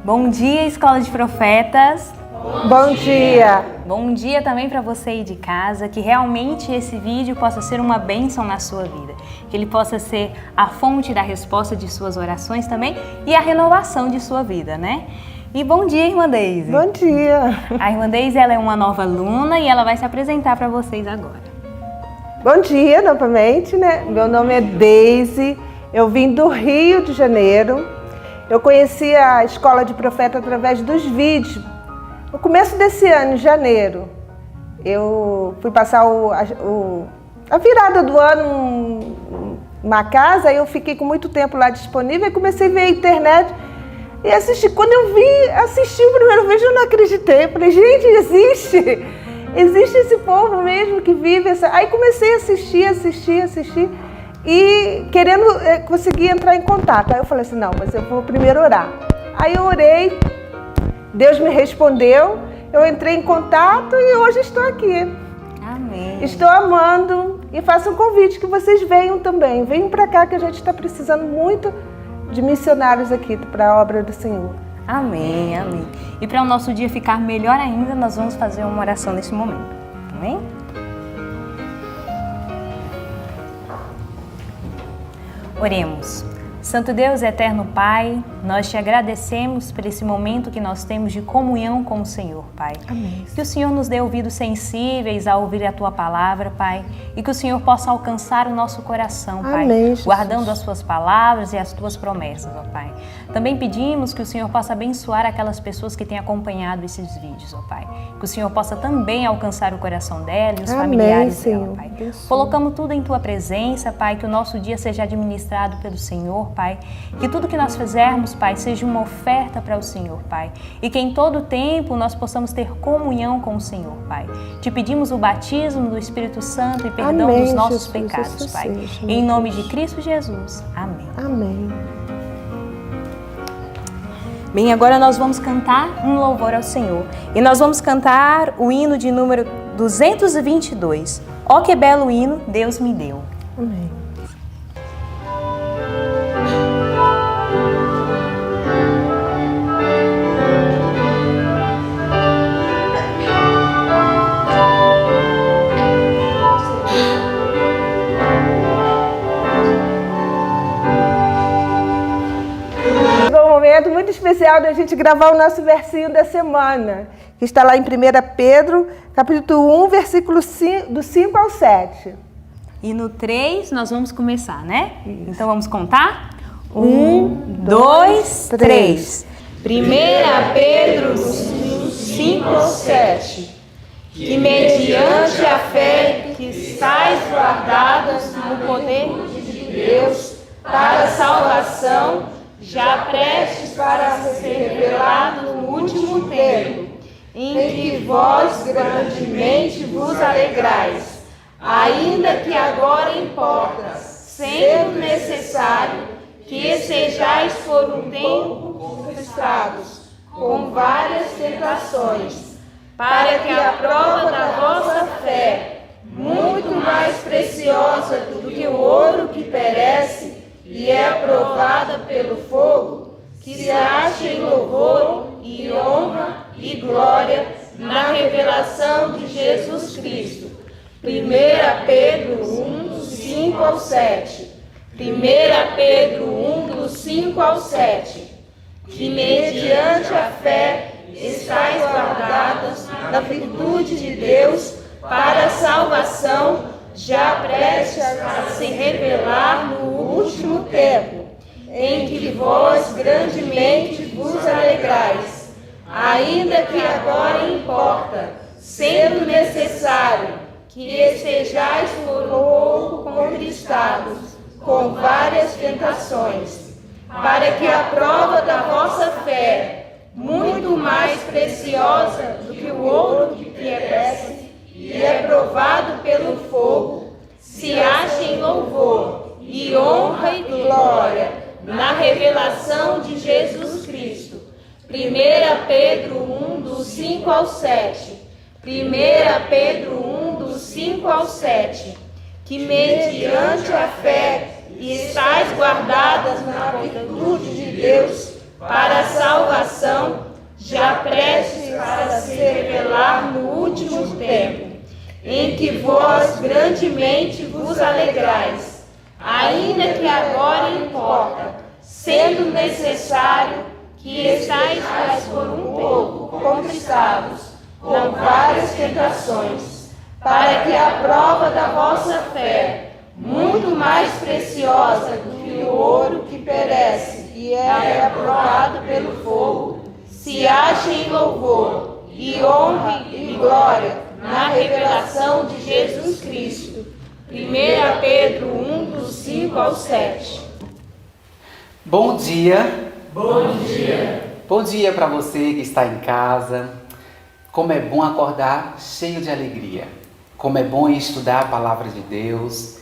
Bom dia, Escola de Profetas. Bom dia. Bom dia também para você aí de casa, que realmente esse vídeo possa ser uma bênção na sua vida, que ele possa ser a fonte da resposta de suas orações também e a renovação de sua vida, né? E bom dia, Irmã Deise. Bom dia. A Irmã Deise, ela é uma nova aluna e ela vai se apresentar para vocês agora. Bom dia novamente, né? Meu nome é Deise, eu vim do Rio de Janeiro. Eu conheci a Escola de Profeta através dos vídeos. No começo desse ano, em janeiro, eu fui passar a virada do ano numa casa, aí eu fiquei com muito tempo lá disponível e comecei a ver a internet e assistir. Quando eu vi, assisti o primeiro vídeo, eu não acreditei. Eu falei, gente, existe esse povo mesmo que vive essa... Aí comecei a assistir e querendo conseguir entrar em contato. Aí eu falei assim, não, mas eu vou primeiro orar. Aí eu orei, Deus me respondeu, eu entrei em contato e hoje estou aqui. Amém. Estou amando e faço um convite que vocês venham também. Venham para cá que a gente está precisando muito de missionários aqui para a obra do Senhor. Amém, amém. E para o nosso dia ficar melhor ainda, nós vamos fazer uma oração nesse momento. Amém? Oremos. Santo Deus, eterno Pai, nós te agradecemos por esse momento que nós temos de comunhão com o Senhor, Pai. Amém. Que o Senhor nos dê ouvidos sensíveis a ouvir a Tua palavra, Pai, e que o Senhor possa alcançar o nosso coração, Pai, Amém, Jesus. guardando as Suas palavras e as Tuas promessas, ó Pai. Também pedimos que o Senhor possa abençoar aquelas pessoas que têm acompanhado esses vídeos, ó Pai. Que o Senhor possa também alcançar o coração dela e os familiares dela, Pai. Colocamos tudo em Tua presença, Pai, que o nosso dia seja administrado pelo Senhor, Pai. Que tudo que nós fizermos, Pai, seja uma oferta para o Senhor, Pai. E que em todo tempo nós possamos ter comunhão com o Senhor, Pai. Te pedimos o batismo do Espírito Santo e perdão dos nossos pecados, Pai. Em nome de Cristo Jesus. Amém. Amém. Bem, agora nós vamos cantar um louvor ao Senhor. E nós vamos cantar o hino de número 222. Ó que belo hino Deus me deu. Amém. Muito especial da gente gravar o nosso versinho da semana, que está lá em 1 Pedro, capítulo 1, versículo 5, do 5 ao 7. E no 3 nós vamos começar, né? Isso. Então vamos contar? 1, 2, 3. 1 Pedro 5 ao 7. Que mediante a fé que estáis guardadas no poder de Deus para a salvação, já prestes para ser revelado no último tempo, em que vós grandemente vos alegrais, ainda que agora importa, sendo necessário que sejais por um tempo conquistados com várias tentações, para que a prova da vossa fé, muito mais preciosa do que o ouro que perece, e é aprovada pelo fogo, que se acha em louvor e honra e glória na revelação de Jesus Cristo. 1 Pedro 1, do 5 ao 7. 1 Pedro 1, do 5 ao 7. Que mediante a fé estáis guardadas na virtude de Deus para a salvação, já prestes a se revelar no último tempo, em que vós grandemente vos alegrais, ainda que agora importa, sendo necessário que sejais por um pouco contristados com várias tentações, para que a prova da vossa fé, muito mais preciosa do que o ouro que perece, e é provado pelo fogo, se acha em louvor e honra e glória na revelação de Jesus Cristo. 1 Pedro 1, do 5 ao 7. 1 Pedro 1, do 5 ao 7. Que mediante a fé estáis guardadas na virtude de Deus para a salvação, já prestes para se revelar no último tempo, em que vós grandemente vos alegrais, ainda que agora importa, sendo necessário que estáis por um pouco conquistados com várias tentações, para que a prova da vossa fé, muito mais preciosa do que o ouro que perece e é aprovado pelo fogo, se ache em louvor e honra e glória na revelação de Jesus Cristo. 1 Pedro 1, do 5 ao 7. Bom dia! Bom dia! Bom dia para você que está em casa. Como é bom acordar cheio de alegria. Como é bom estudar a palavra de Deus,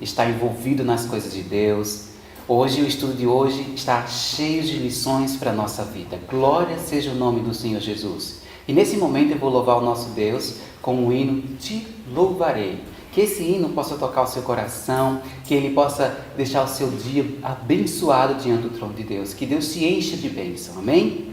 estar envolvido nas coisas de Deus. Hoje, o estudo de hoje está cheio de lições para a nossa vida. Glória seja o nome do Senhor Jesus. E nesse momento eu vou louvar o nosso Deus com o hino Te Louvarei. Que esse hino possa tocar o seu coração, que ele possa deixar o seu dia abençoado diante do trono de Deus. Que Deus te encha de bênção. Amém?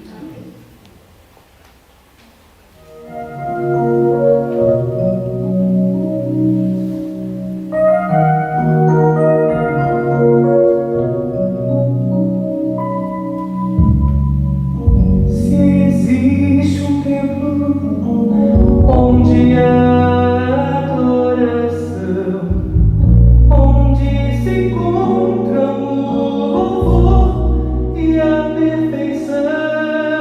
E a perfeição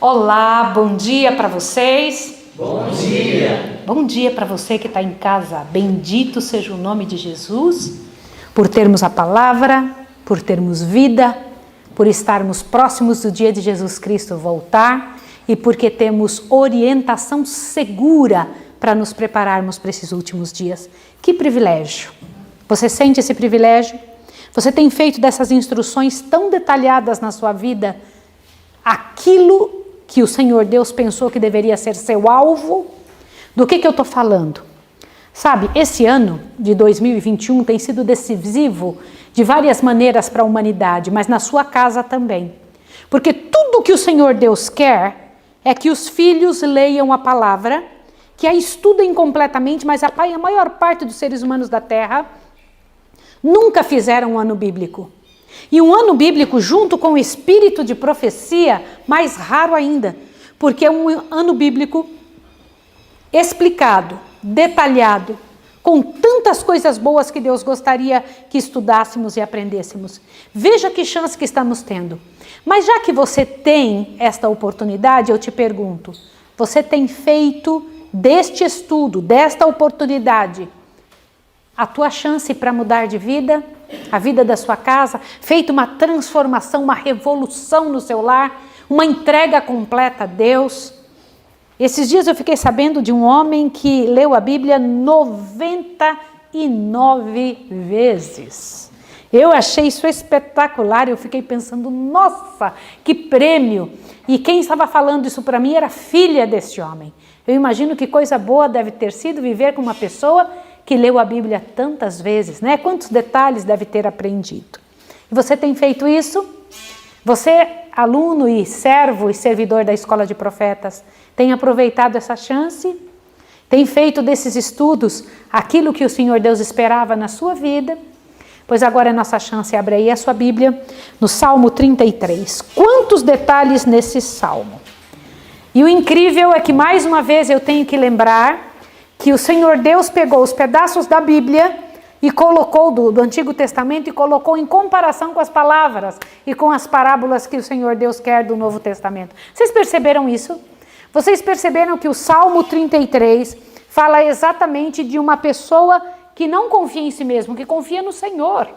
Olá, bom dia para vocês. Bom dia. Bom dia para você que está em casa. Bendito seja o nome de Jesus, por termos a palavra, por termos vida, por estarmos próximos do dia de Jesus Cristo voltar e porque temos orientação segura para nos prepararmos para esses últimos dias. Que privilégio! Você sente esse privilégio? Você tem feito dessas instruções tão detalhadas na sua vida aquilo que o Senhor Deus pensou que deveria ser seu alvo? Do que eu estou falando? Sabe, esse ano de 2021 tem sido decisivo de várias maneiras para a humanidade, mas na sua casa também. Porque tudo que o Senhor Deus quer é que os filhos leiam a palavra, que a estudem completamente, mas a maior parte dos seres humanos da Terra nunca fizeram um ano bíblico. E um ano bíblico junto com o espírito de profecia, mais raro ainda, porque é um ano bíblico explicado, detalhado, com tantas coisas boas que Deus gostaria que estudássemos e aprendêssemos. Veja que chance que estamos tendo. Mas já que você tem esta oportunidade, eu te pergunto, você tem feito deste estudo, desta oportunidade, a tua chance para mudar de vida, a vida da sua casa, feito uma transformação, uma revolução no seu lar, uma entrega completa a Deus? Esses dias eu fiquei sabendo de um homem que leu a Bíblia 99 vezes. Eu achei isso espetacular, eu fiquei pensando, nossa, que prêmio! E quem estava falando isso para mim era a filha desse homem. Eu imagino que coisa boa deve ter sido viver com uma pessoa que leu a Bíblia tantas vezes, né? Quantos detalhes deve ter aprendido. E você tem feito isso? Você, aluno e servo e servidor da Escola de Profetas, tem aproveitado essa chance? Tem feito desses estudos aquilo que o Senhor Deus esperava na sua vida? Pois agora é nossa chance. Abre aí a sua Bíblia no Salmo 33. Quantos detalhes nesse Salmo! E o incrível é que mais uma vez eu tenho que lembrar que o Senhor Deus pegou os pedaços da Bíblia e colocou do Antigo Testamento e colocou em comparação com as palavras e com as parábolas que o Senhor Deus quer do Novo Testamento. Vocês perceberam isso? Vocês perceberam que o Salmo 33 fala exatamente de uma pessoa que não confia em si mesmo, que confia no Senhor,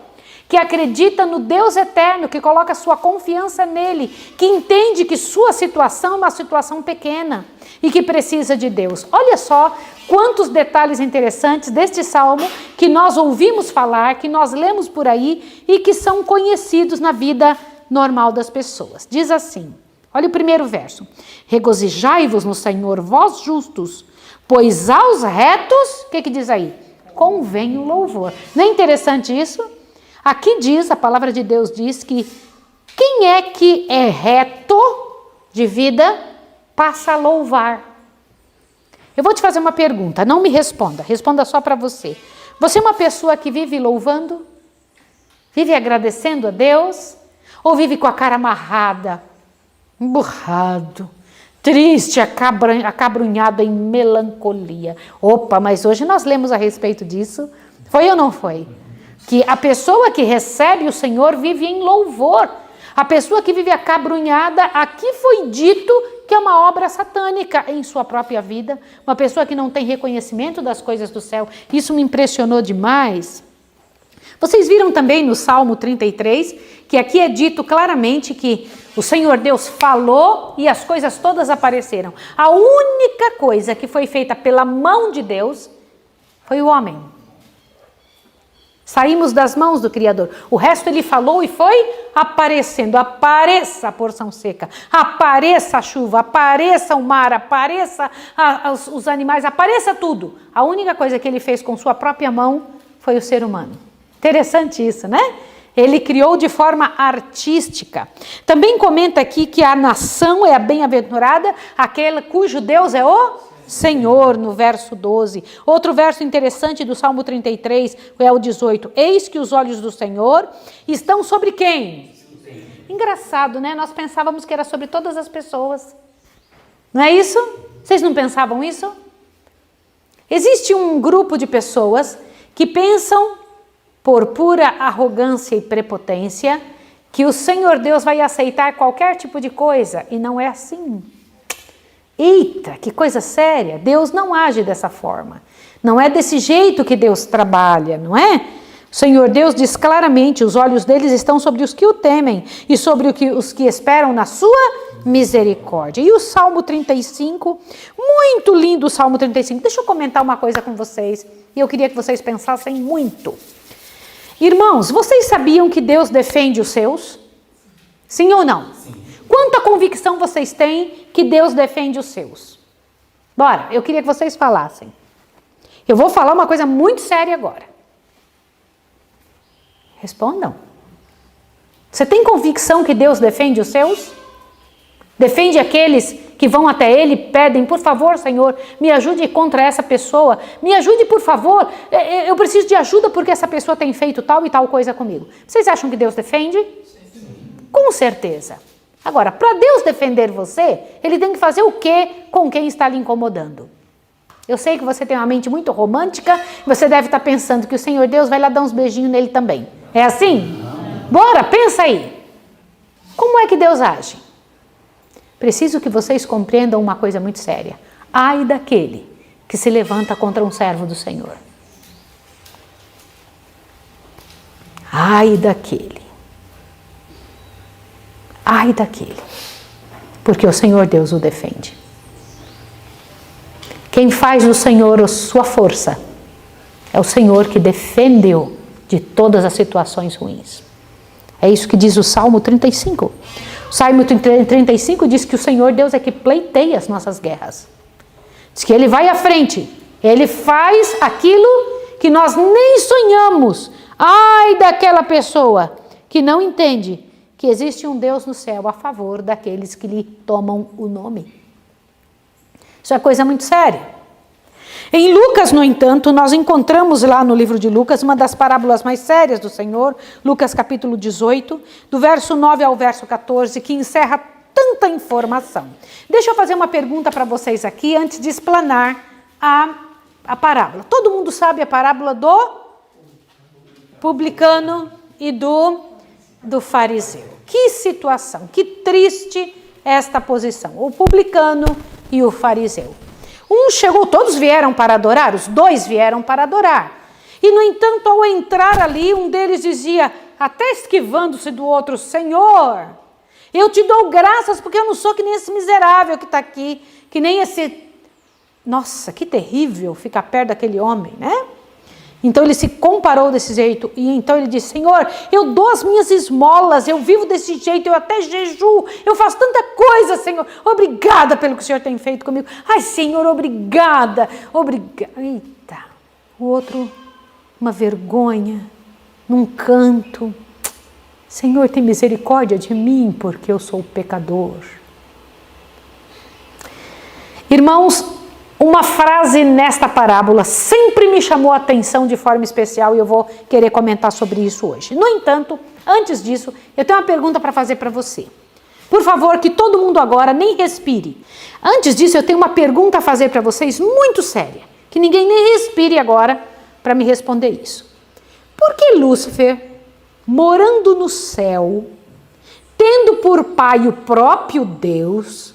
que acredita no Deus eterno, que coloca sua confiança nele, que entende que sua situação é uma situação pequena e que precisa de Deus. Olha só quantos detalhes interessantes deste salmo que nós ouvimos falar, que nós lemos por aí e que são conhecidos na vida normal das pessoas. Diz assim, olha o primeiro verso: regozijai-vos no Senhor, vós justos, pois aos retos, o que diz aí? Convém o louvor. Não é interessante isso? Aqui diz, a palavra de Deus diz que quem é que é reto de vida passa a louvar. Eu vou te fazer uma pergunta, não me responda, responda só para você. Você é uma pessoa que vive louvando? Vive agradecendo a Deus? Ou vive com a cara amarrada, emburrado, triste, acabrunhado em melancolia? Opa, mas hoje nós lemos a respeito disso. Foi ou não foi? Que a pessoa que recebe o Senhor vive em louvor. A pessoa que vive acabrunhada, aqui foi dito que é uma obra satânica em sua própria vida. Uma pessoa que não tem reconhecimento das coisas do céu. Isso me impressionou demais. Vocês viram também no Salmo 33, que aqui é dito claramente que o Senhor Deus falou e as coisas todas apareceram. A única coisa que foi feita pela mão de Deus foi o homem. Saímos das mãos do Criador. O resto ele falou e foi aparecendo. Apareça a porção seca, apareça a chuva, apareça o mar, apareça os animais, apareça tudo. A única coisa que ele fez com sua própria mão foi o ser humano. Interessante isso, né? Ele criou de forma artística. Também comenta aqui que a nação é a bem-aventurada, aquela cujo Deus é o Senhor, no verso 12. Outro verso interessante do Salmo 33 é o 18. Eis que os olhos do Senhor estão sobre quem? Engraçado, né? Nós pensávamos que era sobre todas as pessoas. Não é isso? Vocês não pensavam isso? Existe um grupo de pessoas que pensam, por pura arrogância e prepotência, que o Senhor Deus vai aceitar qualquer tipo de coisa. E não é assim. Eita, que coisa séria. Deus não age dessa forma. Não é desse jeito que Deus trabalha, não é? O Senhor Deus diz claramente, os olhos deles estão sobre os que o temem e sobre os que esperam na sua misericórdia. E o Salmo 35, muito lindo o Salmo 35. Deixa eu comentar uma coisa com vocês, e eu queria que vocês pensassem muito. Irmãos, vocês sabiam que Deus defende os seus? Sim ou não? Sim. Quanta convicção vocês têm que Deus defende os seus? Bora, eu queria que vocês falassem. Eu vou falar uma coisa muito séria agora. Respondam. Você tem convicção que Deus defende os seus? Defende aqueles que vão até Ele e pedem, por favor, Senhor, me ajude contra essa pessoa. Me ajude, por favor. Eu preciso de ajuda porque essa pessoa tem feito tal e tal coisa comigo. Vocês acham que Deus defende? Sim. Com certeza. Agora, para Deus defender você, Ele tem que fazer o quê com quem está lhe incomodando? Eu sei que você tem uma mente muito romântica, você deve estar pensando que o Senhor Deus vai lá dar uns beijinhos nele também. É assim? Bora, pensa aí. Como é que Deus age? Preciso que vocês compreendam uma coisa muito séria. Ai daquele que se levanta contra um servo do Senhor. Ai daquele. Ai daquele. Porque o Senhor Deus o defende. Quem faz do Senhor a sua força é o Senhor que defende-o de todas as situações ruins. É isso que diz o Salmo 35. O Salmo 35 diz que o Senhor Deus é que pleiteia as nossas guerras. Diz que Ele vai à frente. Ele faz aquilo que nós nem sonhamos. Ai daquela pessoa que não entende que existe um Deus no céu a favor daqueles que lhe tomam o nome. Isso é coisa muito séria. Em Lucas, no entanto, nós encontramos lá no livro de Lucas uma das parábolas mais sérias do Senhor, Lucas capítulo 18, do verso 9 ao verso 14, que encerra tanta informação. Deixa eu fazer uma pergunta para vocês aqui, antes de explanar a parábola. Todo mundo sabe a parábola do publicano e do fariseu. Que situação, que triste esta posição. O publicano e o fariseu. Um chegou, todos vieram para adorar, os dois vieram para adorar. E, no entanto, ao entrar ali, um deles dizia, até esquivando-se do outro, Senhor, eu te dou graças porque eu não sou que nem esse miserável que está aqui, que nem esse... Nossa, que terrível ficar perto daquele homem, né? Então ele se comparou desse jeito e então ele disse, Senhor, eu dou as minhas esmolas, eu vivo desse jeito, eu até jejuo, eu faço tanta coisa, Senhor, obrigada pelo que o Senhor tem feito comigo. Ai, Senhor, obrigada. Eita, o outro, uma vergonha, num canto. Senhor, tem misericórdia de mim, porque eu sou pecador. Irmãos, uma frase nesta parábola sempre me chamou a atenção de forma especial e eu vou querer comentar sobre isso hoje. No entanto, antes disso, eu tenho uma pergunta para fazer para você. Por favor, que todo mundo agora nem respire. Antes disso, eu tenho uma pergunta a fazer para vocês muito séria, que ninguém nem respire agora para me responder isso. Por que Lúcifer, morando no céu, tendo por pai o próprio Deus,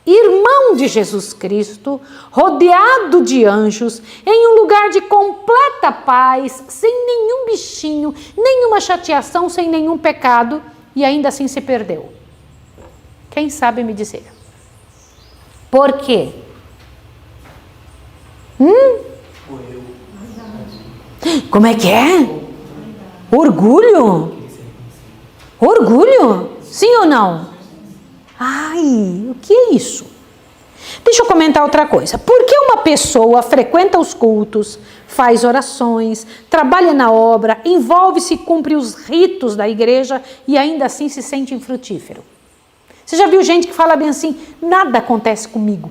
irmão de Jesus Cristo, rodeado de anjos, em um lugar de completa paz, sem nenhum bichinho, nenhuma chateação, sem nenhum pecado, e ainda assim se perdeu? Quem sabe me dizer? Por quê? Como é que é? Orgulho? Orgulho? Sim ou não? Ai, o que é isso? Deixa eu comentar outra coisa. Por que uma pessoa frequenta os cultos, faz orações, trabalha na obra, envolve-se e cumpre os ritos da igreja e ainda assim se sente infrutífero? Você já viu gente que fala bem assim, nada acontece comigo.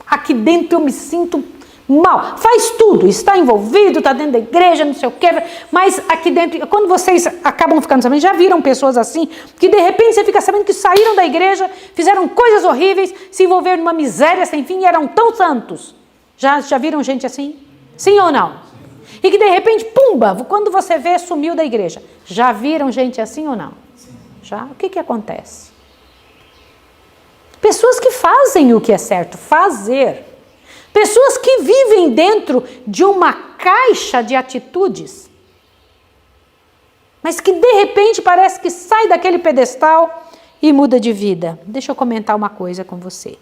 Aqui dentro eu me sinto mal. Faz tudo, está envolvido, está dentro da igreja, não sei o quê, mas aqui dentro, quando vocês acabam ficando sabendo, já viram pessoas assim, que de repente você fica sabendo que saíram da igreja, fizeram coisas horríveis, se envolveram numa miséria sem fim e eram tão santos. Já viram gente assim? Sim ou não? E que de repente, pumba, quando você vê, sumiu da igreja. Já viram gente assim ou não? Já? O que acontece? Pessoas que fazem o que é certo, fazer. Pessoas que vivem dentro de uma caixa de atitudes, mas que de repente parece que sai daquele pedestal e muda de vida. Deixa eu comentar uma coisa com você.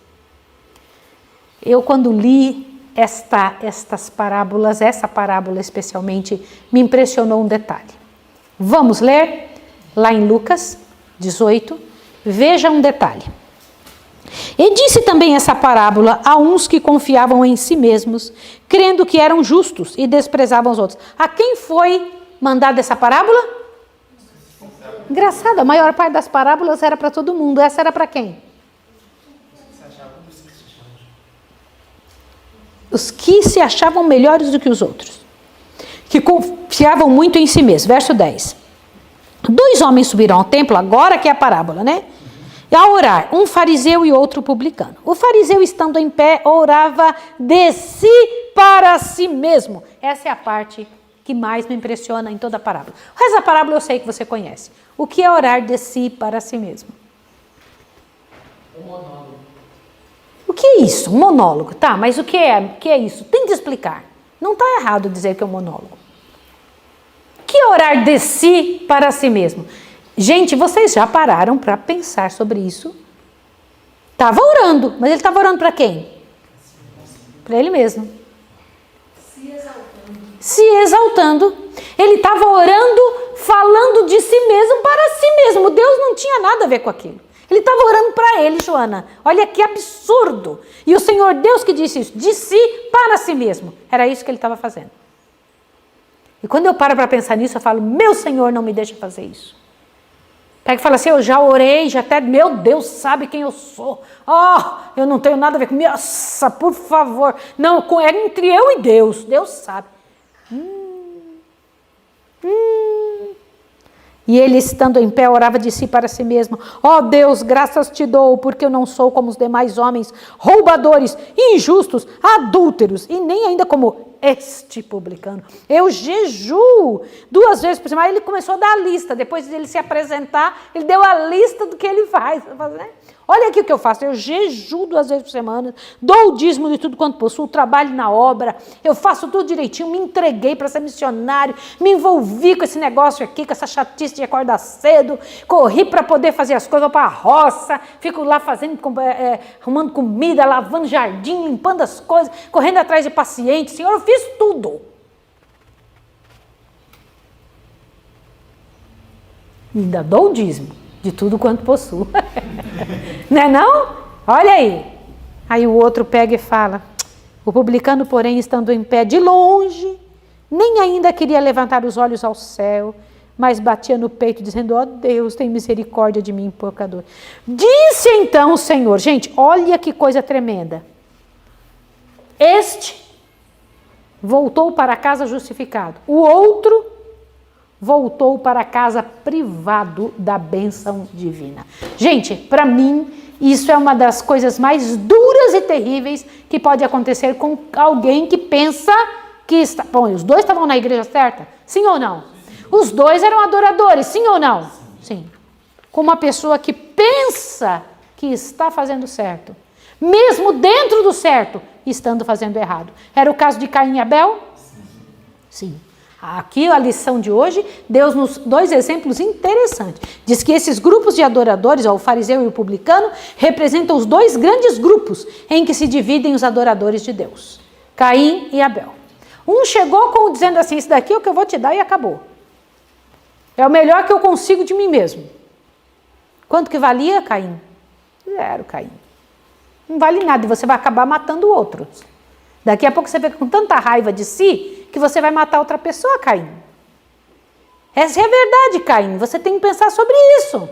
Eu, quando li estas parábolas, essa parábola especialmente, me impressionou um detalhe. Vamos ler lá em Lucas 18, veja um detalhe. E disse também essa parábola a uns que confiavam em si mesmos, crendo que eram justos e desprezavam os outros. A quem foi mandada essa parábola? Engraçado, a maior parte das parábolas era para todo mundo. Essa era para quem? Os que se achavam melhores do que os outros, que confiavam muito em si mesmos. Verso 10. 2 homens subiram ao templo, agora que é a parábola, né? A orar, um fariseu e outro publicano. O fariseu, estando em pé, orava de si para si mesmo. Essa é a parte que mais me impressiona em toda a parábola. O resto da parábola eu sei que você conhece. O que é orar de si para si mesmo? Um monólogo. O que é isso? Um monólogo. Tá, mas o que é isso? Tem que explicar. Não está errado dizer que é um monólogo. O que é orar de si para si mesmo? Gente, vocês já pararam para pensar sobre isso? Estava orando, mas ele estava orando para quem? Para ele mesmo. Se exaltando. Ele estava orando, falando de si mesmo para si mesmo. Deus não tinha nada a ver com aquilo. Ele estava orando para ele, Joana. Olha que absurdo. E o Senhor Deus que disse isso, de si para si mesmo. Era isso que ele estava fazendo. E quando eu paro para pensar nisso, eu falo, meu Senhor, não me deixa fazer isso. Pega e fala assim, eu já orei, já até, meu Deus sabe quem eu sou. Eu não tenho nada a ver com, nossa, por favor. Não, é entre eu e Deus, Deus sabe. E ele, estando em pé, orava de si para si mesmo. Deus, graças te dou, porque eu não sou como os demais homens, roubadores, injustos, adúlteros, e nem ainda como este publicano. Eu jejuo 2 vezes por semana. Aí ele começou a dar a lista. Depois de ele se apresentar, ele deu a lista do que ele faz. Né? Olha aqui o que eu faço. Eu jejuo 2 vezes por semana, dou o dízimo de tudo quanto possuo, trabalho na obra, eu faço tudo direitinho, me entreguei para ser missionário, me envolvi com esse negócio aqui, com essa chatice de acordar cedo, corri para poder fazer as coisas, vou para a roça, fico lá fazendo, arrumando comida, lavando jardim, limpando as coisas, correndo atrás de pacientes. Senhor, eu fiz tudo. Ainda dou o dízimo de tudo quanto possuo. Não é não? Olha aí. Aí o outro pega e fala, o publicano, porém, estando em pé de longe, nem ainda queria levantar os olhos ao céu, mas batia no peito, dizendo, Deus, tem misericórdia de mim, pecador. Disse então o Senhor, gente, olha que coisa tremenda. Este voltou para casa justificado. O outro voltou para casa privado da bênção divina. Gente, para mim, isso é uma das coisas mais duras e terríveis que pode acontecer com alguém que pensa que está... Bom, os 2 estavam na igreja certa? Sim ou não? Os 2 eram adoradores, sim ou não? Sim. Com uma pessoa que pensa que está fazendo certo, mesmo dentro do certo, estando fazendo errado. Era o caso de Caim e Abel? Sim. Aqui a lição de hoje, Deus nos 2 exemplos interessantes. Diz que esses grupos de adoradores, o fariseu e o publicano, representam os 2 grandes grupos em que se dividem os adoradores de Deus. Caim e Abel. Um chegou dizendo assim, isso daqui é o que eu vou te dar e acabou. É o melhor que eu consigo de mim mesmo. Quanto que valia, Caim? 0, Caim. Não vale nada e você vai acabar matando outros. Daqui a pouco você fica com tanta raiva de si que você vai matar outra pessoa, Caim. Essa é a verdade, Caim. Você tem que pensar sobre isso.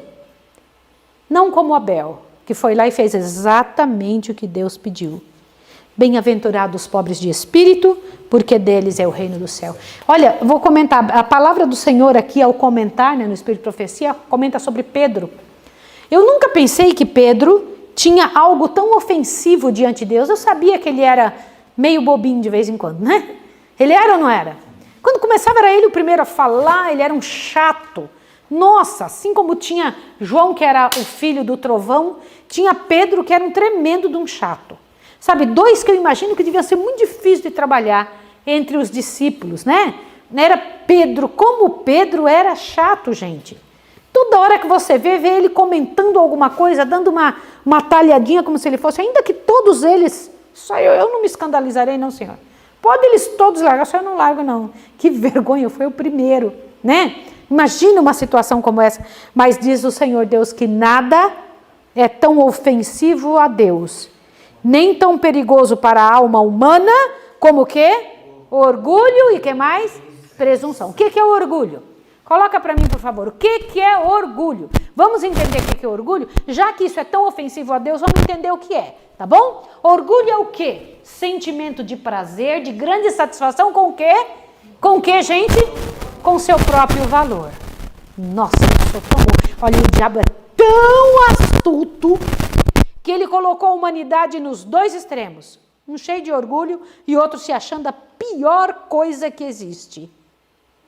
Não como Abel, que foi lá e fez exatamente o que Deus pediu. Bem-aventurados os pobres de espírito, porque deles é o reino do céu. Olha, eu vou comentar. A palavra do Senhor aqui, ao comentar, no Espírito de Profecia, comenta sobre Pedro. Eu nunca pensei que Pedro tinha algo tão ofensivo diante de Deus. Eu sabia que ele era meio bobinho de vez em quando, né? Ele era ou não era? Quando começava era ele o primeiro a falar, ele era um chato, Nossa, assim como tinha João, que era o filho do trovão, tinha Pedro, que era um tremendo de um chato. Sabe, dois que eu imagino que devia ser muito difícil de trabalhar entre os discípulos, né? Era Pedro, como Pedro era chato, gente. Toda hora que você vê ele comentando alguma coisa, dando uma talhadinha como se ele fosse, ainda que todos eles, só eu não me escandalizarei não, Senhor. Pode eles todos largar, só eu não largo não. Que vergonha, foi o primeiro, né? Imagina uma situação como essa. Mas diz o Senhor Deus que nada é tão ofensivo a Deus, nem tão perigoso para a alma humana, como o quê? Orgulho e que mais? Presunção. O que é o orgulho? Coloca para mim, por favor, o que é orgulho? Vamos entender o que é orgulho? Já que isso é tão ofensivo a Deus, vamos entender o que é, tá bom? Orgulho é o quê? Sentimento de prazer, de grande satisfação com o quê? Com o quê, gente? Com seu próprio valor. Nossa, eu sou tão bom. Olha, o diabo é tão astuto que ele colocou a humanidade nos dois extremos. Um cheio de orgulho e outro se achando a pior coisa que existe.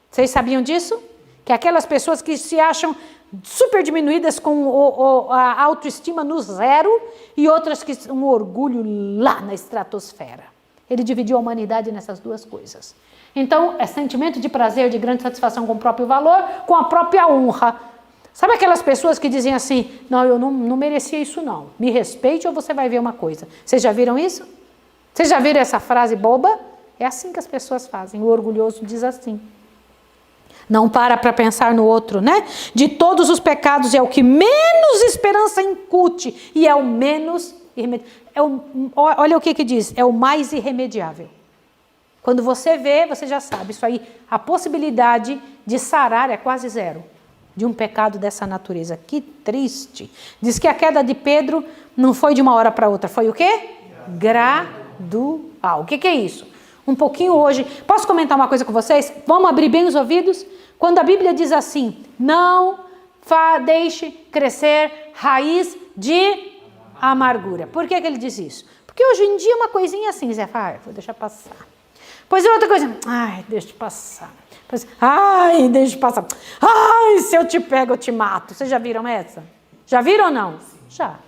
Vocês sabiam disso? Que aquelas pessoas que se acham super diminuídas com a autoestima no zero e outras que um orgulho lá na estratosfera. Ele dividiu a humanidade nessas duas coisas. Então, é sentimento de prazer, de grande satisfação com o próprio valor, com a própria honra. Sabe aquelas pessoas que dizem assim, não, eu não merecia isso não, me respeite ou você vai ver uma coisa. Vocês já viram isso? Vocês já viram essa frase boba? É assim que as pessoas fazem, o orgulhoso diz assim. Não para pensar no outro, né? De todos os pecados é o que menos esperança incute e é o menos olha o que diz, é o mais irremediável. Quando você vê, você já sabe, isso aí, a possibilidade de sarar é quase zero, de um pecado dessa natureza. Que triste. Diz que a queda de Pedro não foi de uma hora para outra, foi o quê? Gradual. O que é isso? Um pouquinho hoje. Posso comentar uma coisa com vocês? Vamos abrir bem os ouvidos? Quando a Bíblia diz assim, não deixe crescer raiz de amargura. Por que ele diz isso? Porque hoje em dia uma coisinha assim, Zé fala, vou deixar passar. Pois é outra coisa, ai, deixa passar. Ai, deixa passar. Ai, se eu te pego, eu te mato. Vocês já viram essa? Já viram ou não? Já.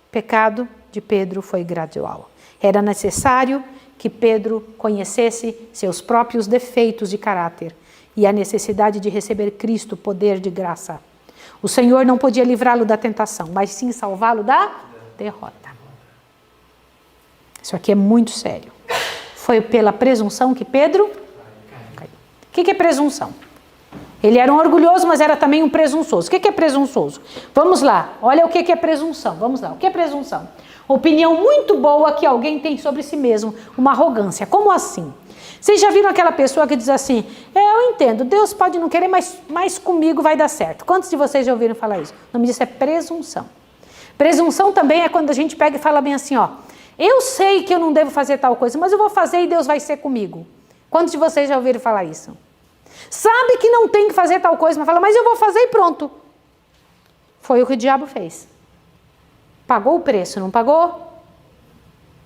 Pecado de Pedro foi gradual. Era necessário que Pedro conhecesse seus próprios defeitos de caráter e a necessidade de receber Cristo, poder de graça. O Senhor não podia livrá-lo da tentação, mas sim salvá-lo da derrota. Isso aqui é muito sério. Foi pela presunção que Pedro caiu. O que é presunção? Ele era um orgulhoso, mas era também um presunçoso. O que é presunçoso? Vamos lá, olha o que é presunção. Vamos lá, o que é presunção? Opinião muito boa que alguém tem sobre si mesmo, uma arrogância. Como assim? Vocês já viram aquela pessoa que diz assim, eu entendo, Deus pode não querer, mas comigo vai dar certo. Quantos de vocês já ouviram falar isso? O nome disso é presunção. Presunção também é quando a gente pega e fala bem assim, ó, eu sei que eu não devo fazer tal coisa, mas eu vou fazer e Deus vai ser comigo. Quantos de vocês já ouviram falar isso? Sabe que não tem que fazer tal coisa, mas fala, mas eu vou fazer e pronto. Foi o que o diabo fez. Pagou o preço, não pagou?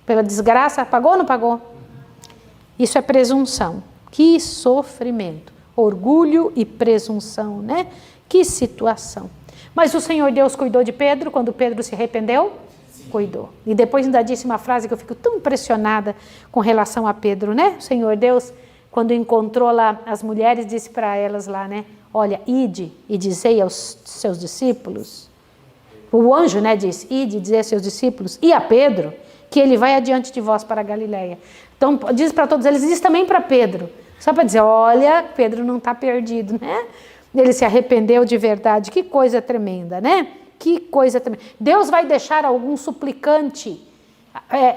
Pela desgraça, pagou ou não pagou? Isso é presunção. Que sofrimento. Orgulho e presunção, né? Que situação. Mas o Senhor Deus cuidou de Pedro quando Pedro se arrependeu? Sim. Cuidou. E depois ainda disse uma frase que eu fico tão impressionada com relação a Pedro, né? O Senhor Deus, quando encontrou lá as mulheres, disse para elas lá, né? Olha, ide e dizei aos seus discípulos. O anjo, né, diz, ide dizer a seus discípulos e a Pedro que ele vai adiante de vós para a Galileia. Então, diz para todos eles, diz também para Pedro, só para dizer, olha, Pedro não está perdido, né? Ele se arrependeu de verdade, que coisa tremenda, né? Que coisa tremenda. Deus vai deixar algum suplicante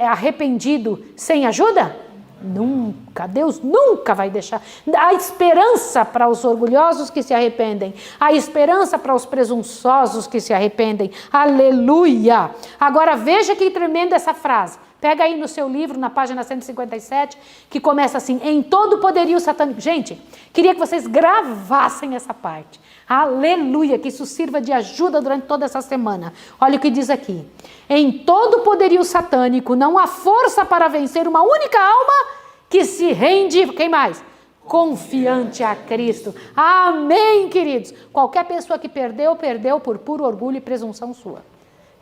arrependido sem ajuda? Nunca, Deus nunca vai deixar. Há esperança para os orgulhosos que se arrependem, há esperança para os presunçosos que se arrependem, aleluia. Agora veja que tremenda essa frase, pega aí no seu livro, na página 157, que começa assim, em todo poderio satânico. Gente, queria que vocês gravassem essa parte, aleluia, que isso sirva de ajuda durante toda essa semana. Olha o que diz aqui, em todo poderio satânico não há força para vencer uma única alma que se rende, quem mais? confiante a Cristo. Amém, queridos? Qualquer pessoa que perdeu, perdeu por puro orgulho e presunção sua.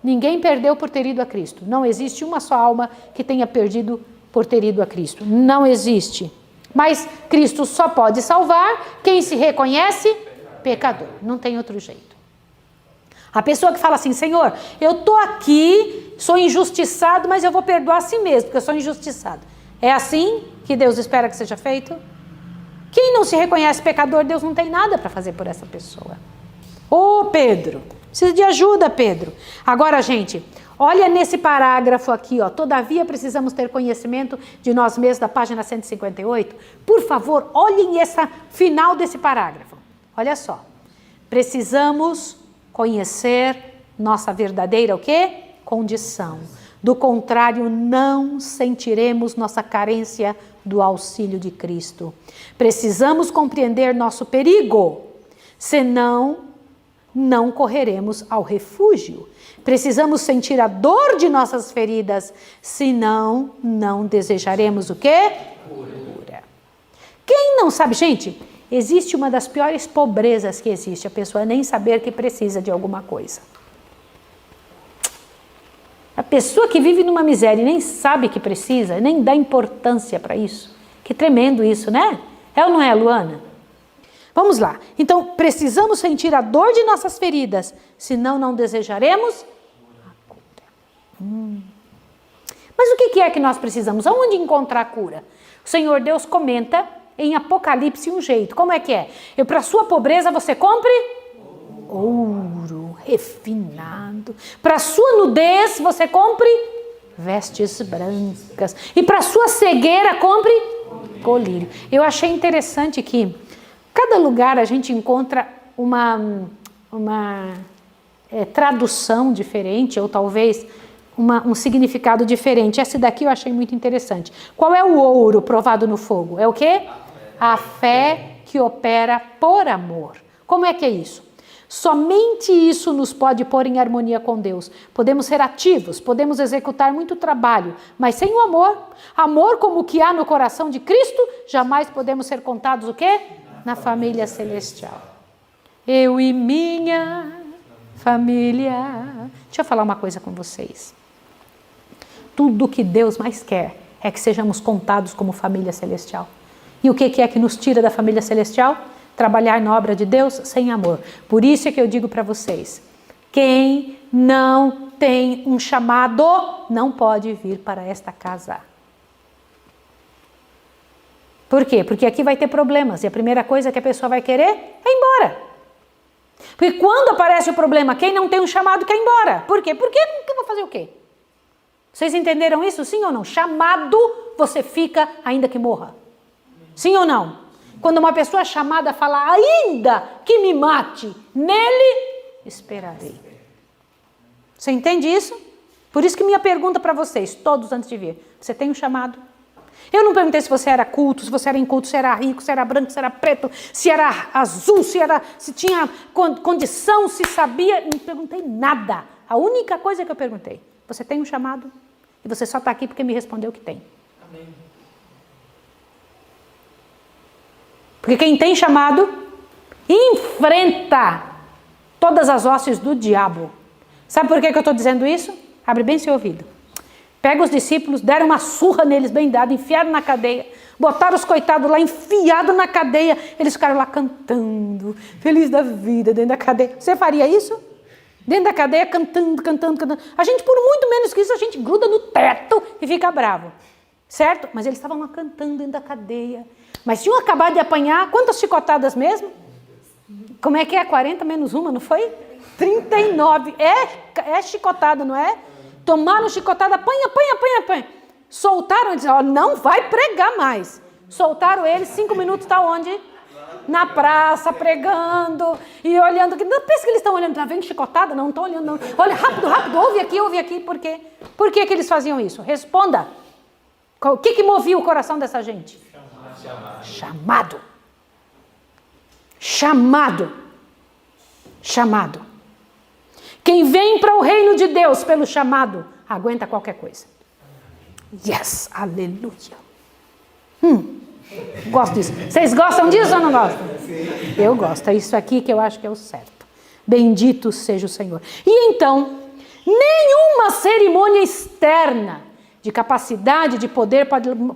Ninguém perdeu por ter ido a Cristo. Não existe uma só alma que tenha perdido por ter ido a Cristo. Não existe. Mas Cristo só pode salvar quem se reconhece pecador. Não tem outro jeito. A pessoa que fala assim, Senhor, eu estou aqui, sou injustiçado, mas eu vou perdoar a si mesmo, porque eu sou injustiçado. É assim que Deus espera que seja feito? Quem não se reconhece pecador, Deus não tem nada para fazer por essa pessoa. Ô Pedro, precisa de ajuda, Pedro. Agora, gente, olha nesse parágrafo aqui, ó. Todavia precisamos ter conhecimento de nós mesmos, da página 158. Por favor, olhem essa final desse parágrafo. Olha só. Precisamos conhecer nossa verdadeira o quê? Condição. Do contrário, não sentiremos nossa carência do auxílio de Cristo. Precisamos compreender nosso perigo, senão não correremos ao refúgio. Precisamos sentir a dor de nossas feridas, senão não desejaremos o quê? Cura. Quem não sabe, gente, existe uma das piores pobrezas que existe, a pessoa nem saber que precisa de alguma coisa. A pessoa que vive numa miséria e nem sabe que precisa, nem dá importância para isso. Que tremendo isso, né? É ou não é, Luana? Vamos lá. Então, precisamos sentir a dor de nossas feridas, senão não desejaremos a cura. Mas o que é que nós precisamos? Aonde encontrar a cura? O Senhor Deus comenta em Apocalipse um jeito. Como é que é? Para a sua pobreza você compre ouro refinado. Para a sua nudez você compre vestes brancas. E para a sua cegueira compre colírio. Eu achei interessante que cada lugar a gente encontra uma tradução diferente, ou talvez um significado diferente. Essa daqui eu achei muito interessante. Qual é o ouro provado no fogo? É o quê? A fé que opera por amor. Como é que é isso? Somente isso nos pode pôr em harmonia com Deus. Podemos ser ativos, podemos executar muito trabalho, mas sem o amor como o que há no coração de Cristo, jamais podemos ser contados o quê? Na família celestial. Eu e minha família. Deixa eu falar uma coisa com vocês. Tudo que Deus mais quer é que sejamos contados como família celestial. E o que é que nos tira da família celestial? Trabalhar na obra de Deus sem amor. Por isso é que eu digo para vocês, quem não tem um chamado, não pode vir para esta casa. Por quê? Porque aqui vai ter problemas, e a primeira coisa que a pessoa vai querer é ir embora. Porque quando aparece o problema, quem não tem um chamado quer ir embora. Por quê? Porque eu vou fazer o quê? Vocês entenderam isso, sim ou não? Chamado, você fica ainda que morra. Sim ou não? Quando uma pessoa chamada fala, ainda que me mate, nele esperarei. Você entende isso? Por isso que minha pergunta para vocês, todos antes de vir, você tem um chamado? Eu não perguntei se você era culto, se você era inculto, se era rico, se era branco, se era preto, se era azul, se tinha condição, se sabia, não perguntei nada. A única coisa que eu perguntei, você tem um chamado? E você só está aqui porque me respondeu que tem. Amém. Porque quem tem chamado, enfrenta todas as hostes do diabo. Sabe por que eu estou dizendo isso? Abre bem seu ouvido. Pega os discípulos, deram uma surra neles bem dada, enfiaram na cadeia, botaram os coitados lá, enfiados na cadeia, eles ficaram lá cantando, feliz da vida dentro da cadeia. Você faria isso? Dentro da cadeia, cantando. A gente, por muito menos que isso, a gente gruda no teto e fica bravo. Certo? Mas eles estavam lá cantando dentro da cadeia. Mas tinham acabado de apanhar, quantas chicotadas mesmo? Como é que é? 40 menos uma, não foi? 39. É chicotada, não é? Tomaram chicotada, apanha. Soltaram, eles disseram, não vai pregar mais. Soltaram eles, 5 minutos, está onde? Na praça, pregando e olhando. Não pensa que eles estão olhando, está vendo chicotada? Não estão olhando, não. Olha, rápido, ouve aqui. Por quê? Por que eles faziam isso? Responda. O que movia o coração dessa gente? Chamado. Quem vem para o reino de Deus pelo chamado, aguenta qualquer coisa. Yes, aleluia. Gosto disso. Vocês gostam disso ou não gostam? Eu gosto. É isso aqui que eu acho que é o certo. Bendito seja o Senhor. E então, nenhuma cerimônia externa de capacidade, de poder,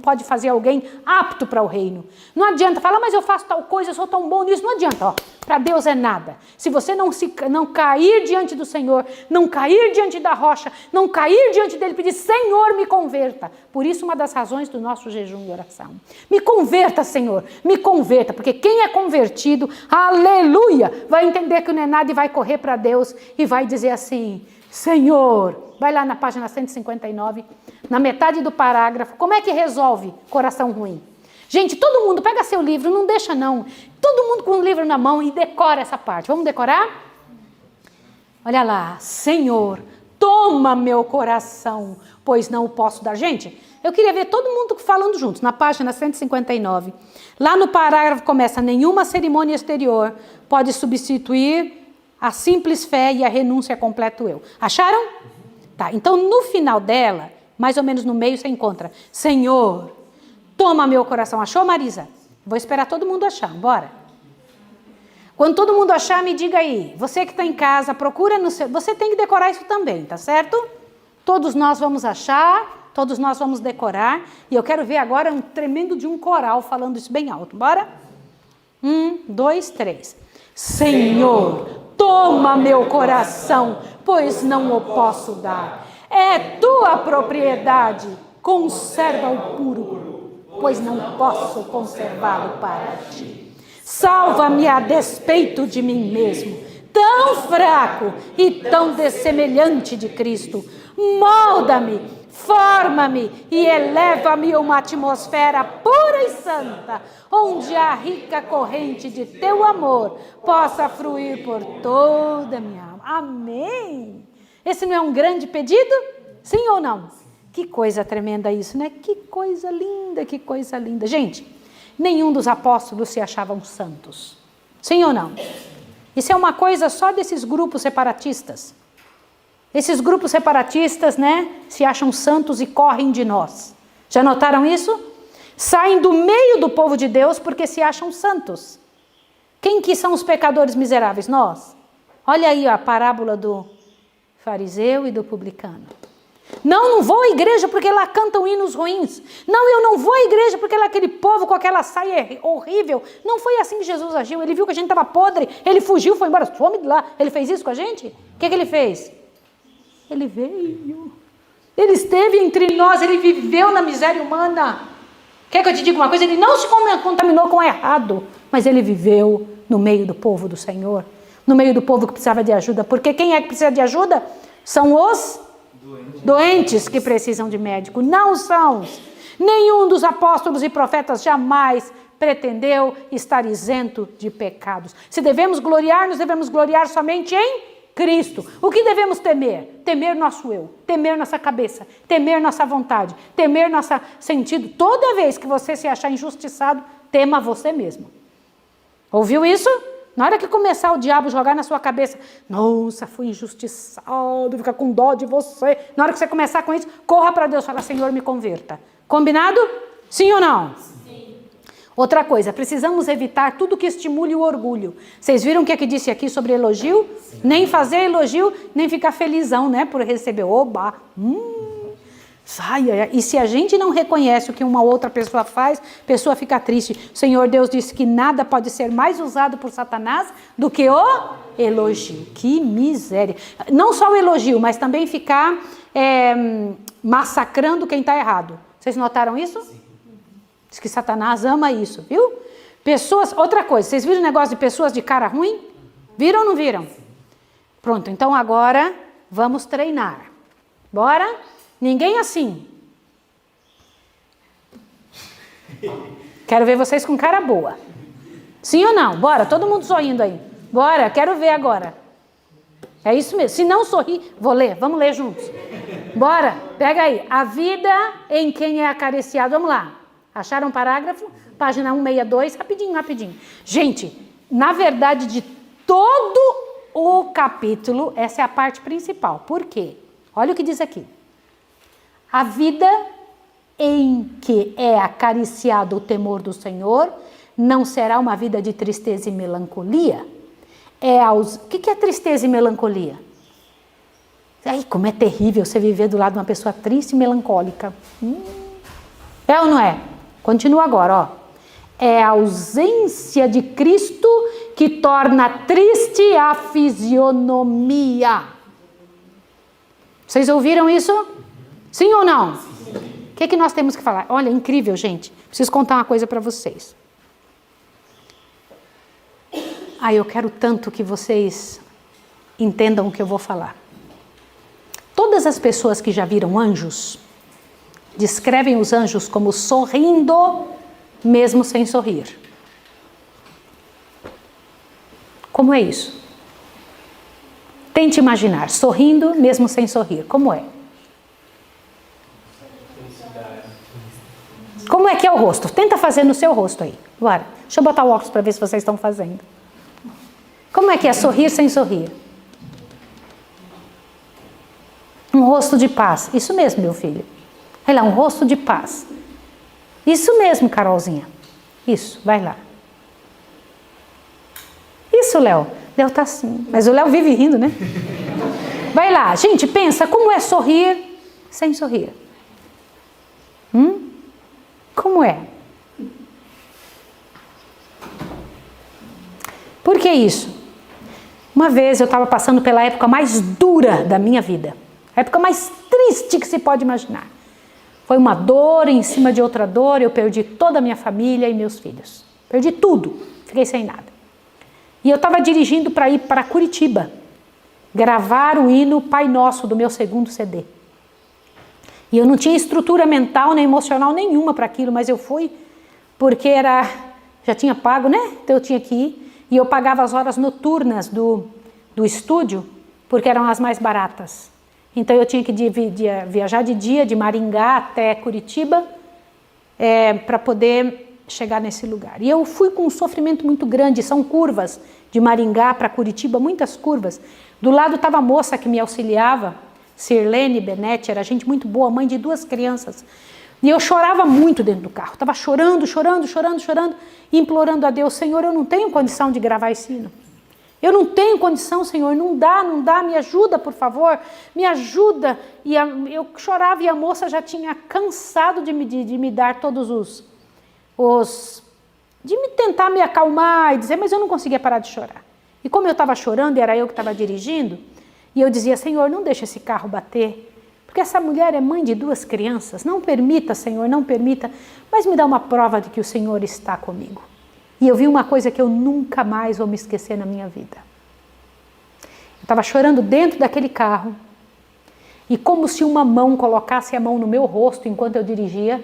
pode fazer alguém apto para o reino. Não adianta falar, mas eu faço tal coisa, eu sou tão bom nisso. Não adianta, para Deus é nada. Se você não cair diante do Senhor, não cair diante da rocha, não cair diante dele e pedir, Senhor, me converta. Por isso, uma das razões do nosso jejum e oração. Me converta, Senhor, me converta. Porque quem é convertido, aleluia, vai entender que não é nada e vai correr para Deus e vai dizer assim, Senhor, vai lá na página 159, na metade do parágrafo, como é que resolve coração ruim? Gente, todo mundo pega seu livro, não deixa não. Todo mundo com o livro na mão e decora essa parte. Vamos decorar? Olha lá, Senhor, toma meu coração, pois não o posso dar. Gente, eu queria ver todo mundo falando juntos, na página 159. Lá no parágrafo começa, nenhuma cerimônia exterior pode substituir a simples fé e a renúncia completa do eu. Acharam? Tá, então no final dela, mais ou menos no meio, você encontra, Senhor, toma meu coração. Achou, Marisa? Vou esperar todo mundo achar, bora. Quando todo mundo achar, me diga aí. Você que está em casa, procura no seu... Você tem que decorar isso também, tá certo? Todos nós vamos achar, todos nós vamos decorar. E eu quero ver agora um tremendo de um coral falando isso bem alto. Bora? 1, 2, 3. Senhor, toma meu coração, pois não o posso dar. É tua propriedade, conserva-o puro, pois não posso conservá-lo para ti. Salva-me a despeito de mim mesmo, tão fraco e tão dessemelhante de Cristo. Molda-me, forma-me e eleva-me a uma atmosfera pura e santa, onde a rica corrente de teu amor possa fluir por toda a minha alma. Amém! Esse não é um grande pedido? Sim ou não? Que coisa tremenda isso, né? Que coisa linda, que coisa linda. Gente, nenhum dos apóstolos se achavam santos. Sim ou não? Isso é uma coisa só desses grupos separatistas. Esses grupos separatistas, né, se acham santos e correm de nós. Já notaram isso? Saem do meio do povo de Deus porque se acham santos. Quem que são os pecadores miseráveis? Nós. Olha aí a parábola do fariseu e do publicano. Não vou à igreja porque lá cantam hinos ruins. Não, eu não vou à igreja porque lá aquele povo com aquela saia horrível. Não foi assim que Jesus agiu. Ele viu que a gente estava podre, ele fugiu, foi embora, some de lá. Ele fez isso com a gente? O que ele fez? Ele veio. Ele esteve entre nós, ele viveu na miséria humana. Quer que eu te diga uma coisa? Ele não se contaminou com o errado, mas ele viveu no meio do povo do Senhor, no meio do povo que precisava de ajuda. Porque quem é que precisa de ajuda? São os doentes que precisam de médico. Não são. Nenhum dos apóstolos e profetas jamais pretendeu estar isento de pecados. Se devemos gloriar, nos devemos gloriar somente em Cristo. O que devemos temer? Temer nosso eu, temer nossa cabeça, temer nossa vontade, temer nosso sentido. Toda vez que você se achar injustiçado, tema você mesmo. Ouviu isso? Na hora que começar o diabo jogar na sua cabeça, nossa, fui injustiçado, fica com dó de você. Na hora que você começar com isso, corra para Deus e fala, Senhor, me converta. Combinado? Sim ou não? Sim. Outra coisa, precisamos evitar tudo que estimule o orgulho. Vocês viram o que é que disse aqui sobre elogio? Sim. Nem fazer elogio, nem ficar felizão, né? Por receber, oba, saia. E se a gente não reconhece o que uma outra pessoa faz, a pessoa fica triste. O Senhor Deus disse que nada pode ser mais usado por Satanás do que o elogio. Que miséria. Não só o elogio, mas também ficar massacrando quem está errado. Vocês notaram isso? Sim. Diz que Satanás ama isso, viu? Pessoas, outra coisa, vocês viram o negócio de pessoas de cara ruim? Viram ou não viram? Pronto, então agora vamos treinar. Bora? Ninguém assim. Quero ver vocês com cara boa. Sim ou não? Bora, todo mundo sorrindo aí. Bora, quero ver agora. É isso mesmo. Se não sorrir, vou ler. Vamos ler juntos. Bora, pega aí. A vida em quem é acariciado. Vamos lá. Acharam o parágrafo? Página 162. Rapidinho, rapidinho. Gente, na verdade, de todo o capítulo, essa é a parte principal. Por quê? Olha o que diz aqui. A vida em que é acariciado o temor do Senhor, não será uma vida de tristeza e melancolia. O que é tristeza e melancolia? Ai, como é terrível você viver do lado de uma pessoa triste e melancólica. É ou não é? Continua agora, ó. É a ausência de Cristo que torna triste a fisionomia. Vocês ouviram isso? Sim ou não? O que nós temos que falar? Olha, incrível, gente. Preciso contar uma coisa para vocês. Eu quero tanto que vocês entendam o que eu vou falar. Todas as pessoas que já viram anjos descrevem os anjos como sorrindo, mesmo sem sorrir. Como é isso? Tente imaginar, sorrindo, mesmo sem sorrir. Como é? Como é que é o rosto? Tenta fazer no seu rosto aí. Bora. Deixa eu botar o óculos para ver se vocês estão fazendo. Como é que é sorrir sem sorrir? Um rosto de paz. Isso mesmo, meu filho. Olha lá, um rosto de paz. Isso mesmo, Carolzinha. Isso, vai lá. Isso, Léo. Léo tá assim. Mas o Léo vive rindo, né? Vai lá. Gente, pensa, como é sorrir sem sorrir? Como é? Por que isso? Uma vez eu estava passando pela época mais dura da minha vida. A época mais triste que se pode imaginar. Foi uma dor em cima de outra dor. Eu perdi toda a minha família e meus filhos. Perdi tudo. Fiquei sem nada. E eu estava dirigindo para ir para Curitiba. Gravar o hino Pai Nosso do meu segundo CD. E eu não tinha estrutura mental nem emocional nenhuma para aquilo, mas eu fui porque já tinha pago, né? Então eu tinha que ir. E eu pagava as horas noturnas do estúdio, porque eram as mais baratas. Então eu tinha que viajar de dia, de Maringá até Curitiba, para poder chegar nesse lugar. E eu fui com um sofrimento muito grande, são curvas de Maringá para Curitiba, muitas curvas. Do lado estava a moça que me auxiliava, Sirlene Benetti, era gente muito boa, mãe de 2 crianças. E eu chorava muito dentro do carro, estava chorando, implorando a Deus, Senhor, eu não tenho condição de gravar esse hino. Eu não tenho condição, Senhor, não dá, me ajuda, por favor, me ajuda. E eu chorava e a moça já tinha cansado de me dar todos de me tentar me acalmar e dizer, mas eu não conseguia parar de chorar. E como eu estava chorando, e era eu que estava dirigindo, e eu dizia, Senhor, não deixa esse carro bater, porque essa mulher é mãe de 2 crianças, não permita, Senhor, não permita, mas me dá uma prova de que o Senhor está comigo. E eu vi uma coisa que eu nunca mais vou me esquecer na minha vida. Eu estava chorando dentro daquele carro, e como se uma mão colocasse a mão no meu rosto enquanto eu dirigia,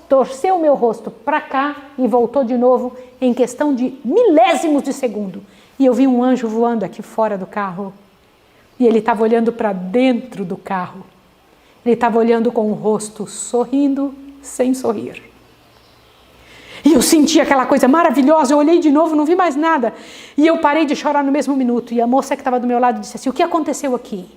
torceu o meu rosto para cá e voltou de novo em questão de milésimos de segundo. E eu vi um anjo voando aqui fora do carro. E ele estava olhando para dentro do carro. Ele estava olhando com o rosto sorrindo, sem sorrir. E eu senti aquela coisa maravilhosa. Eu olhei de novo, não vi mais nada. E eu parei de chorar no mesmo minuto. E a moça que estava do meu lado disse assim, o que aconteceu aqui?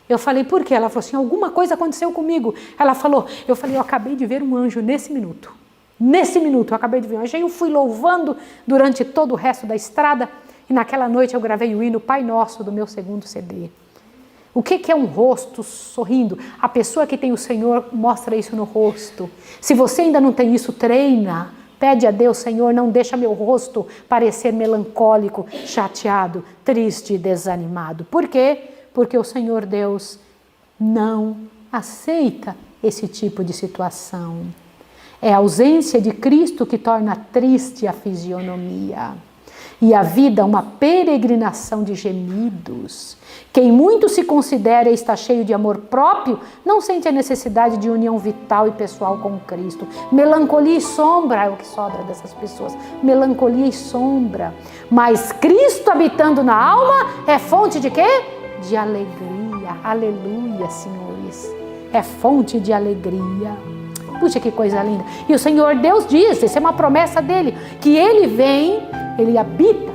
Eu falei, por quê? Ela falou assim, alguma coisa aconteceu comigo. Ela falou, eu falei, eu acabei de ver um anjo nesse minuto. Nesse minuto eu acabei de ver um anjo. Aí eu fui louvando durante todo o resto da estrada. E naquela noite eu gravei o hino Pai Nosso do meu segundo CD. O que é um rosto sorrindo? A pessoa que tem o Senhor mostra isso no rosto. Se você ainda não tem isso, treina. Pede a Deus, Senhor, não deixa meu rosto parecer melancólico, chateado, triste e desanimado. Por quê? Porque o Senhor Deus não aceita esse tipo de situação. É a ausência de Cristo que torna triste a fisionomia. E a vida uma peregrinação de gemidos. Quem muito se considera e está cheio de amor próprio, não sente a necessidade de união vital e pessoal com Cristo. Melancolia e sombra é o que sobra dessas pessoas. Melancolia e sombra. Mas Cristo habitando na alma é fonte de quê? De alegria. Aleluia, senhores. É fonte de alegria. Puxa, que coisa linda. E o Senhor Deus diz, isso é uma promessa dele, que ele vem, ele habita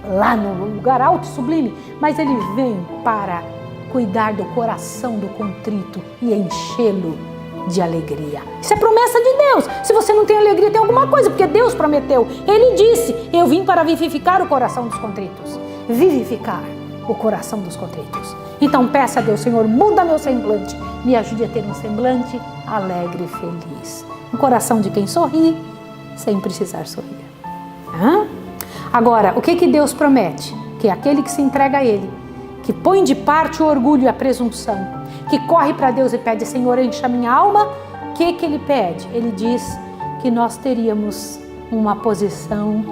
lá no lugar alto e sublime, mas ele vem para cuidar do coração do contrito e enchê-lo de alegria. Isso é promessa de Deus. Se você não tem alegria, tem alguma coisa, porque Deus prometeu. Ele disse: eu vim para vivificar o coração dos contritos. Vivificar o coração dos contritos. Então peça a Deus: Senhor, muda meu semblante, me ajude a ter um semblante alegre e feliz. Um coração de quem sorri sem precisar sorrir. Agora, o que Deus promete? Que aquele que se entrega a Ele, que põe de parte o orgulho e a presunção, que corre para Deus e pede: Senhor, encha minha alma, o que Ele pede? Ele diz que nós teríamos uma posição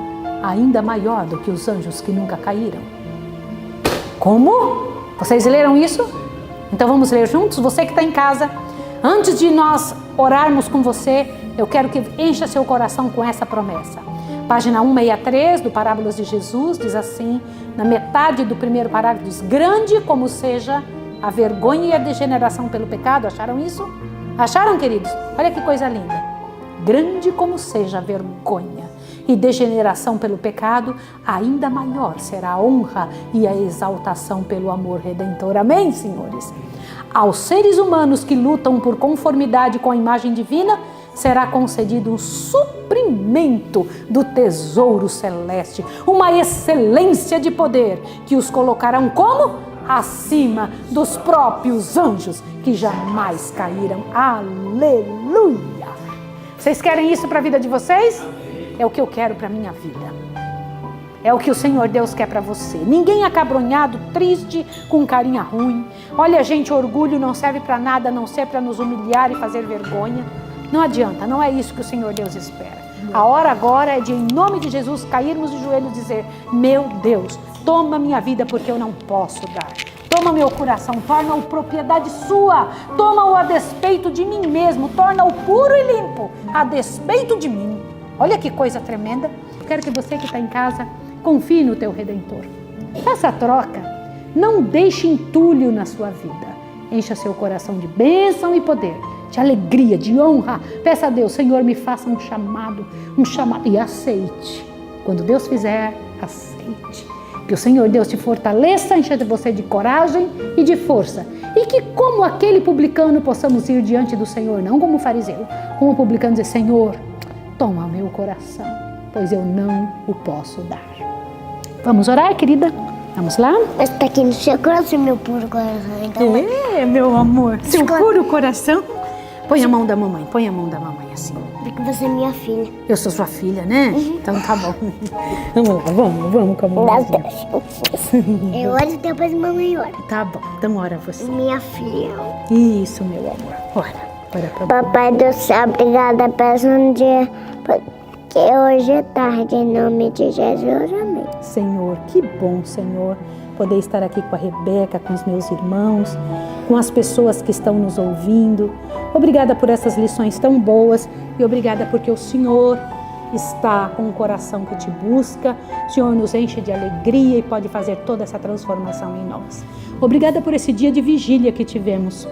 ainda maior do que os anjos que nunca caíram. Como? Vocês leram isso? Então vamos ler juntos? Você que está em casa, antes de nós orarmos com você, eu quero que encha seu coração com essa promessa. Página 163 do Parábolas de Jesus diz assim, na metade do primeiro parágrafo diz: grande como seja a vergonha e a degeneração pelo pecado. Acharam isso? Acharam, queridos? Olha que coisa linda. Grande como seja a vergonha e degeneração pelo pecado, ainda maior será a honra e a exaltação pelo amor redentor. Amém, senhores? Aos seres humanos que lutam por conformidade com a imagem divina, será concedido um suprimento do tesouro celeste, uma excelência de poder que os colocarão como? Acima dos próprios anjos que jamais caíram. Aleluia! Vocês querem isso para a vida de vocês? É o que eu quero para a minha vida. É o que o Senhor Deus quer para você. Ninguém acabronhado, triste, com carinha ruim. Olha, gente, orgulho não serve para nada, a não ser para nos humilhar e fazer vergonha. Não adianta, não é isso que o Senhor Deus espera. A hora agora é de, em nome de Jesus, cairmos de joelhos e dizer: meu Deus, toma minha vida porque eu não posso dar. Toma meu coração, torna-o propriedade sua. Toma-o a despeito de mim mesmo, torna-o puro e limpo, a despeito de mim. Olha que coisa tremenda. Quero que você que está em casa confie no teu Redentor. Faça a troca. Não deixe entulho na sua vida. Encha seu coração de bênção e poder, de alegria, de honra. Peça a Deus: Senhor, me faça um chamado e aceite. Quando Deus fizer, aceite. Que o Senhor Deus te fortaleça, encha você de coragem e de força. E que, como aquele publicano, possamos ir diante do Senhor, não como fariseu, como publicano, dizer: Senhor, toma meu coração, pois eu não o posso dar. Vamos orar, querida? Vamos lá? Está aqui no seu coração, meu puro coração. Então, meu amor, seu puro coração. Põe a mão da mamãe, assim. porque você é minha filha. Eu sou sua filha, né? Então tá bom. Vamos lá, vamos com a mamãe. Eu oro e depois a mamãe ora. Tá bom, então ora você. Minha filha. Isso, meu amor. Ora pra Papai do céu, obrigada peço um dia, porque hoje é tarde, em nome de Jesus, amém. Senhor, que bom, Senhor, poder estar aqui com a Rebeca, com os meus irmãos, com as pessoas que estão nos ouvindo. Obrigada por essas lições tão boas e obrigada porque o Senhor está com um coração que te busca. O Senhor nos enche de alegria e pode fazer toda essa transformação em nós. Obrigada por esse dia de vigília que tivemos.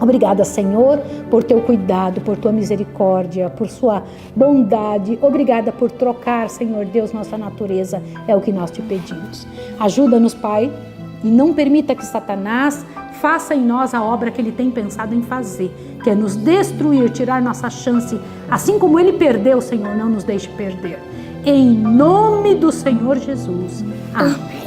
Obrigada, Senhor, por teu cuidado, por tua misericórdia, por sua bondade. Obrigada por trocar, Senhor Deus, nossa natureza. É o que nós te pedimos. Ajuda-nos, Pai, e não permita que Satanás faça em nós a obra que ele tem pensado em fazer, que é nos destruir, tirar nossa chance. Assim como ele perdeu, Senhor, não nos deixe perder. Em nome do Senhor Jesus. Amém.